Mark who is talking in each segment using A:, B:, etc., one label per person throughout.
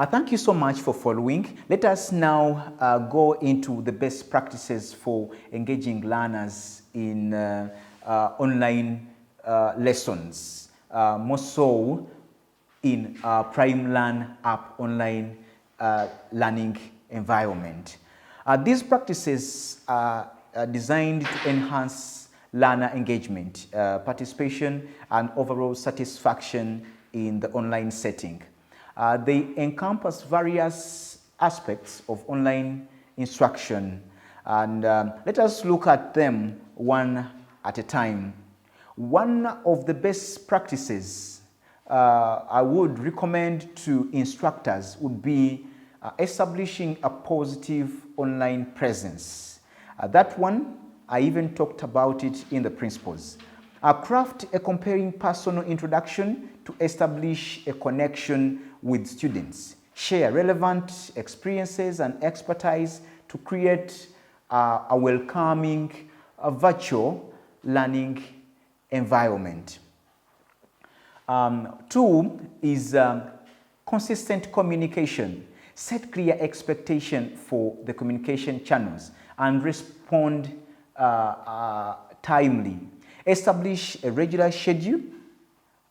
A: Thank you so much for following. Let us now go into the best practices for engaging learners in online lessons, more so in PrimeLearn app online learning environment. These practices are designed to enhance learner engagement, participation, and overall satisfaction in the online setting. They encompass various aspects of online instruction, and let us look at them one at a time. One of the best practices I would recommend to instructors would be establishing a positive online presence. That one, I even talked about it in the principles. Craft a comparing personal introduction to establish a connection with students. Share relevant experiences and expertise to create a welcoming virtual learning environment. Two is consistent communication. Set clear expectation for the communication channels and respond timely. Establish a regular schedule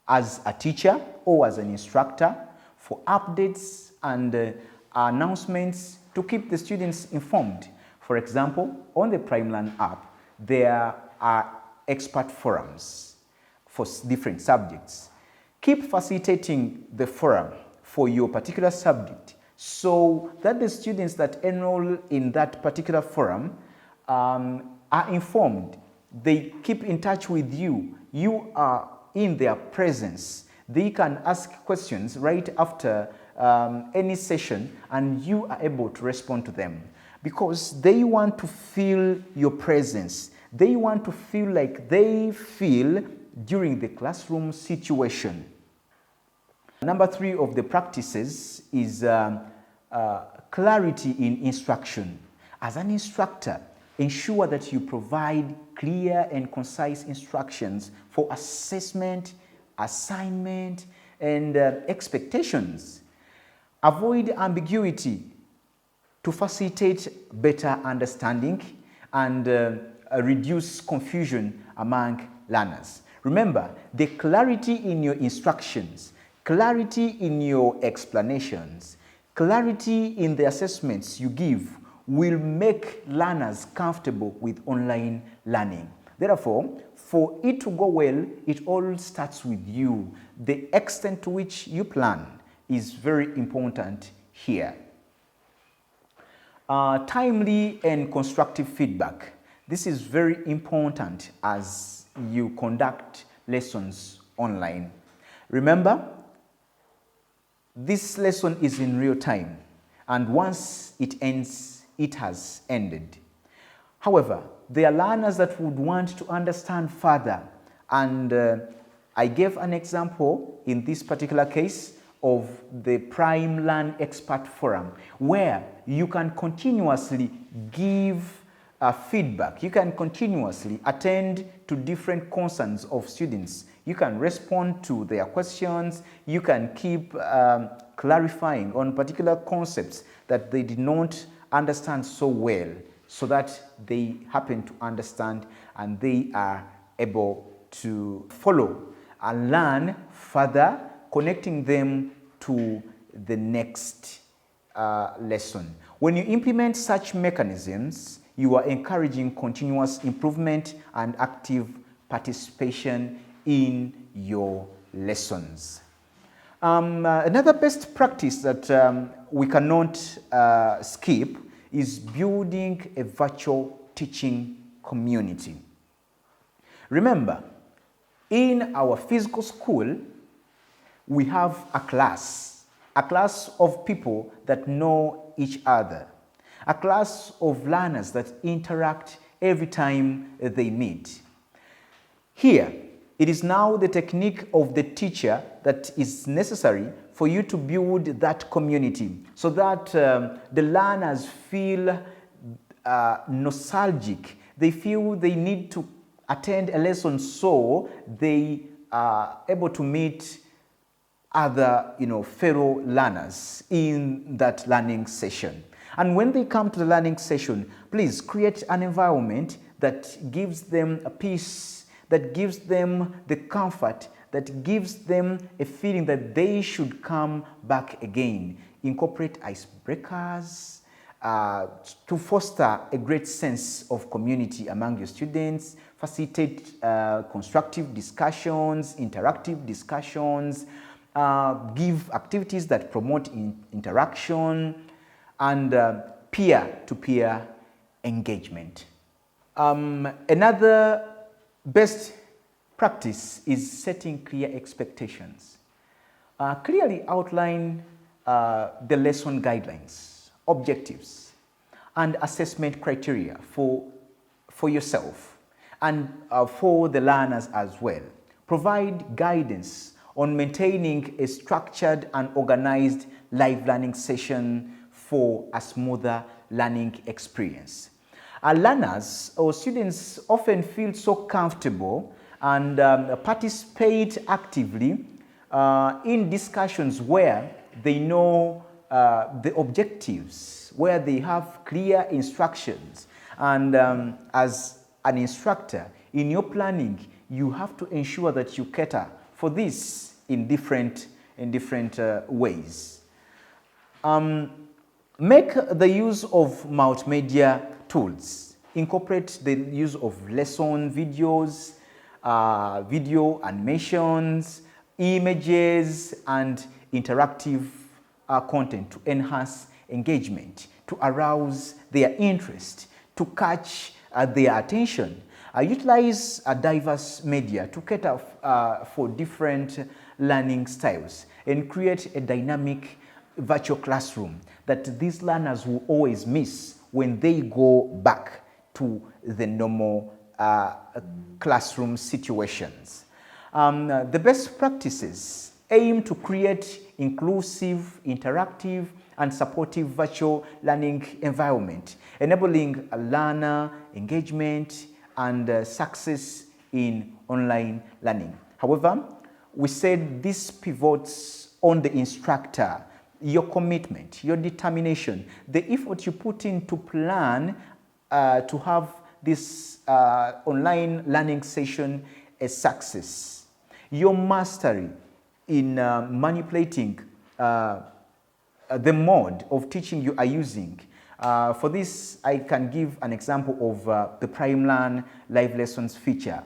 A: as a teacher or as an instructor for updates and announcements to keep the students informed. For example, on the PrimeLearn app, there are expert forums for different subjects. Keep facilitating the forum for your particular subject so that the students that enroll in that particular forum are informed. They keep in touch with you. You are in their presence. They can ask questions right after any session and you are able to respond to them because they want to feel your presence. They want to feel like they feel during the classroom situation. Number three of the practices is clarity in instruction. As an instructor, ensure that you provide clear and concise instructions for assessment, assignment, and expectations. Avoid ambiguity to facilitate better understanding and reduce confusion among learners. Remember, the clarity in your instructions, clarity in your explanations, clarity in the assessments you give will make learners comfortable with online learning. Therefore, for it to go well, it all starts with you. The extent to which you plan is very important here. Timely and constructive feedback. This is very important as you conduct lessons online. Remember, this lesson is in real time, and once it ends, it has ended. However, there are learners that would want to understand further, and I gave an example in this particular case of the PrimeLearn Expert Forum, where you can continuously give feedback. You can continuously attend to different concerns of students. You can respond to their questions. You can keep clarifying on particular concepts that they did not understand so well, so that they happen to understand and they are able to follow and learn further, connecting them to the next lesson. When you implement such mechanisms, you are encouraging continuous improvement and active participation in your lessons. Another best practice that we cannot skip is building a virtual teaching community. Remember, in our physical school, we have a class of people that know each other, a class of learners that interact every time they meet. Here, it is now the technique of the teacher that is necessary for you to build that community so that the learners feel nostalgic. They feel they need to attend a lesson so they are able to meet other, fellow learners in that learning session. And when they come to the learning session, please create an environment that gives them a peace, that gives them the comfort, that gives them a feeling that they should come back again. Incorporate icebreakers to foster a great sense of community among your students, facilitate constructive discussions, interactive discussions, give activities that promote interaction, and peer-to-peer engagement. Another best practice is setting clear expectations. Clearly outline the lesson guidelines, objectives, and assessment criteria for yourself and for the learners as well. Provide guidance on maintaining a structured and organized live learning session for a smoother learning experience. Our learners or students often feel so comfortable and participate actively in discussions where they know the objectives, where they have clear instructions. And as an instructor, in your planning, you have to ensure that you cater for this in different ways. Make the use of multimedia tools. Incorporate the use of lesson videos, video animations, images, and interactive content to enhance engagement, to arouse their interest, to catch their attention. Utilize diverse media to cater for different learning styles and create a dynamic virtual classroom that these learners will always miss when they go back to the normal classroom situations. The best practices aim to create inclusive, interactive, and supportive virtual learning environment, enabling a learner engagement and success in online learning. However, we said this pivots on the instructor, your commitment, your determination, the effort you put in to plan to have this online learning session a success. Your mastery in manipulating the mode of teaching you are using. For this, I can give an example of the PrimeLearn Live Lessons feature.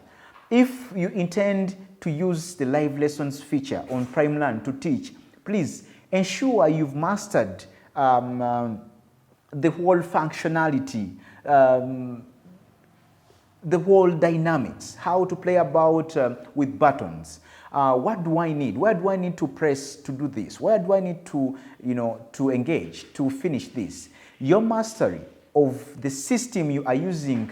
A: If you intend to use the Live Lessons feature on PrimeLearn to teach, please ensure you've mastered the whole functionality, the whole dynamics, how to play about with buttons. What do I need? Where do I need to press to do this? Where do I need to, to engage, to finish this? Your mastery of the system you are using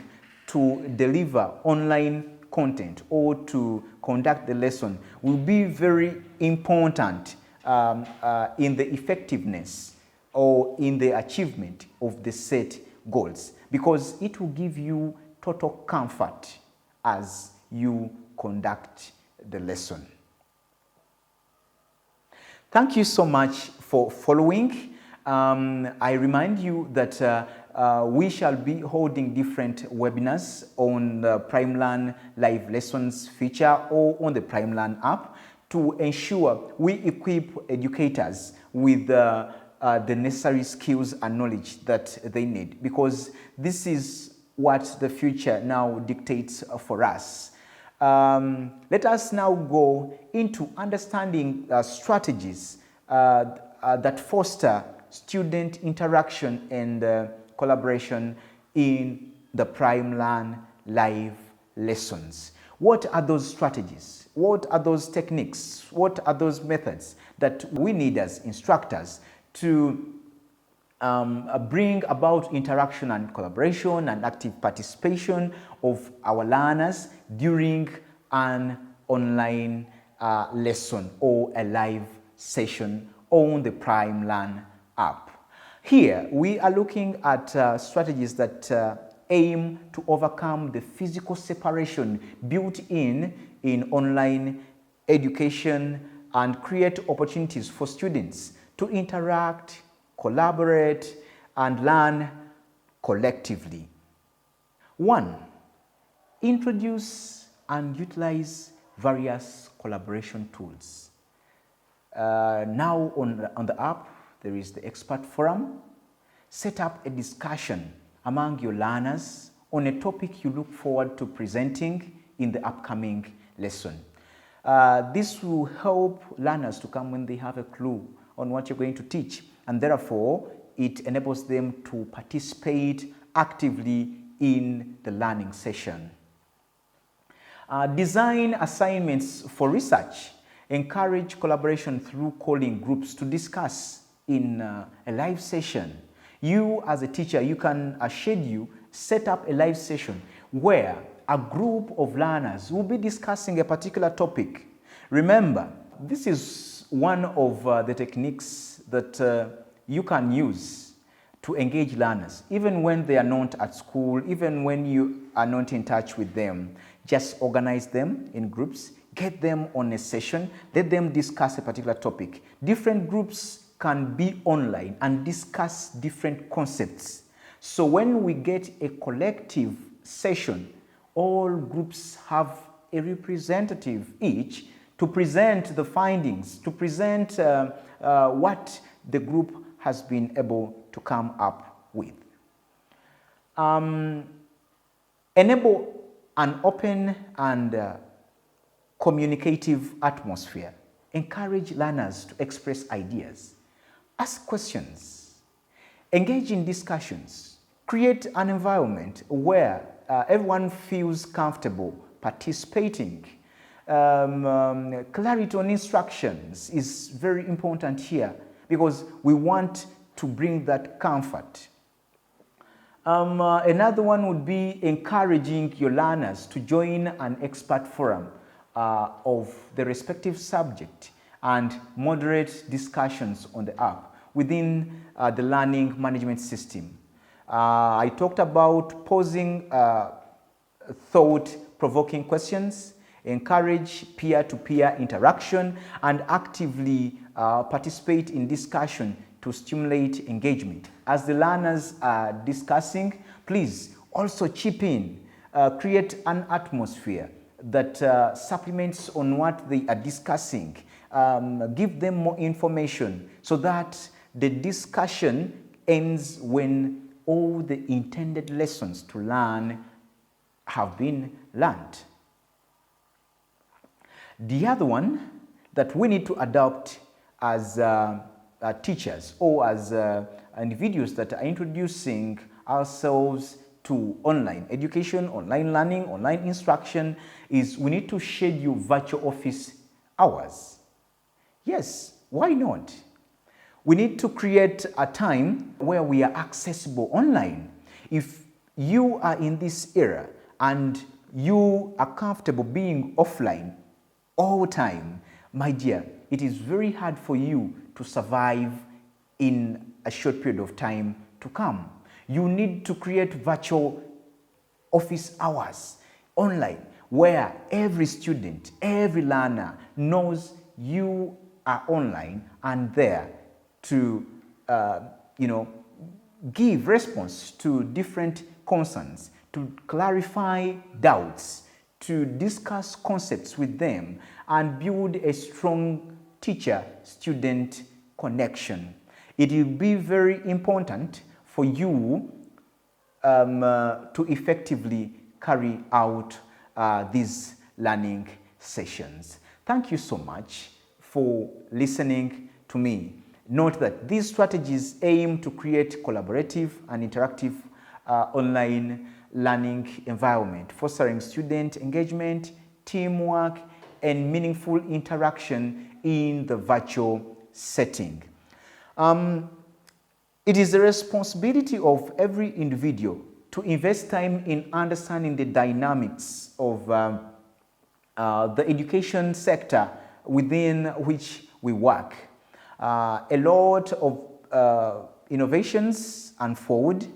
A: to deliver online content or to conduct the lesson will be very important in the effectiveness or in the achievement of the set goals, because it will give you total comfort as you conduct the lesson. Thank you so much for following. I remind you that we shall be holding different webinars on the PrimeLearn Live Lessons feature or on the PrimeLearn app to ensure we equip educators with the necessary skills and knowledge that they need, because this is what the future now dictates for us. Let us now go into understanding strategies that foster student interaction and collaboration in the PrimeLearn Live Lessons. What are those strategies? What are those techniques? What are those methods that we need as instructors to bring about interaction and collaboration and active participation of our learners during an online lesson or a live session on the PrimeLearn app? Here, we are looking at strategies that aim to overcome the physical separation built in online education and create opportunities for students to interact, collaborate, and learn collectively. 1. Introduce and utilize various collaboration tools. Now on the app, there is the expert forum. Set up a discussion among your learners on a topic you look forward to presenting in the upcoming lesson. This will help learners to come when they have a clue on what you're going to teach, and therefore it enables them to participate actively in the learning session. Design assignments for research. Encourage collaboration through calling groups to discuss in a live session. You as a teacher, you can schedule, set up a live session where a group of learners will be discussing a particular topic. Remember, this is one of the techniques that you can use to engage learners, even when they are not at school, even when you are not in touch with them. Just organize them in groups, get them on a session, let them discuss a particular topic. Different groups can be online and discuss different concepts. So when we get a collective session, all groups have a representative each to present the findings, to present what the group has been able to come up with. Enable an open and communicative atmosphere. Encourage learners to express ideas. Ask questions. Engage in discussions. Create an environment where everyone feels comfortable participating. Clarity on instructions is very important here because we want to bring that comfort. Another one would be encouraging your learners to join an expert forum of the respective subject and moderate discussions on the app within the learning management system. I talked about posing thought-provoking questions, encourage peer-to-peer interaction, and actively participate in discussion to stimulate engagement. As the learners are discussing, please also chip in, create an atmosphere that supplements on what they are discussing. Give them more information so that the discussion ends when all the intended lessons to learn have been learned. The other one that we need to adopt as teachers or as individuals that are introducing ourselves to online education, online learning, online instruction is we need to schedule virtual office hours. Yes, why not? We need to create a time where we are accessible online. If you are in this era and you are comfortable being offline all the time, my dear, it is very hard for you to survive in a short period of time to come. You need to create virtual office hours online where every student, every learner knows you are online and there to give response to different concerns, to clarify doubts, to discuss concepts with them and build a strong teacher-student connection. It will be very important for you to effectively carry out these learning sessions. Thank you so much for listening to me. Note that these strategies aim to create collaborative and interactive online learning environment, fostering student engagement, teamwork, and meaningful interaction in the virtual setting. It is the responsibility of every individual to invest time in understanding the dynamics of the education sector within which we work. A lot of innovations unfold,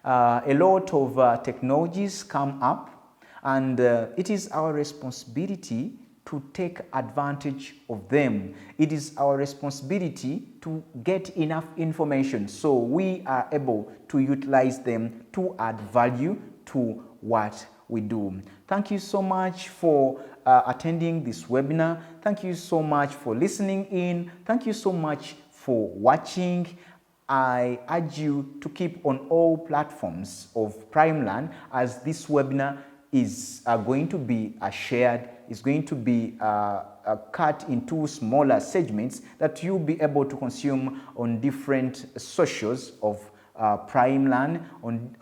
A: a lot of technologies come up, and it is our responsibility to take advantage of them. It is our responsibility to get enough information so we are able to utilize them to add value to what we do. Thank you so much for attending this webinar. Thank you so much for listening in. Thank you so much for watching. I urge you to keep on all platforms of PrimeLearn, as this webinar is going to be shared, is going to be cut into smaller segments that you'll be able to consume on different socials of PrimeLearn, on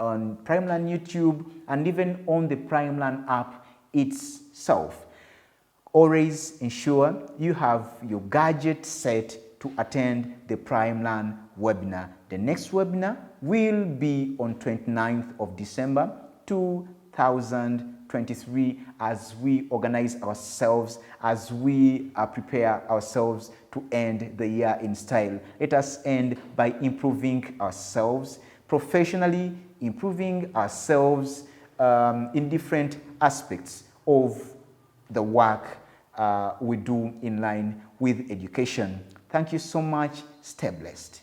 A: PrimeLearn YouTube, and even on the PrimeLearn app itself. Always ensure you have your gadget set to attend the PrimeLearn webinar. The next webinar will be on 29th of December 2023, as we organize ourselves, as we prepare ourselves to end the year in style. Let us end by improving ourselves professionally, improving ourselves in different aspects of the work we do in line with education. Thank you so much. Stay blessed.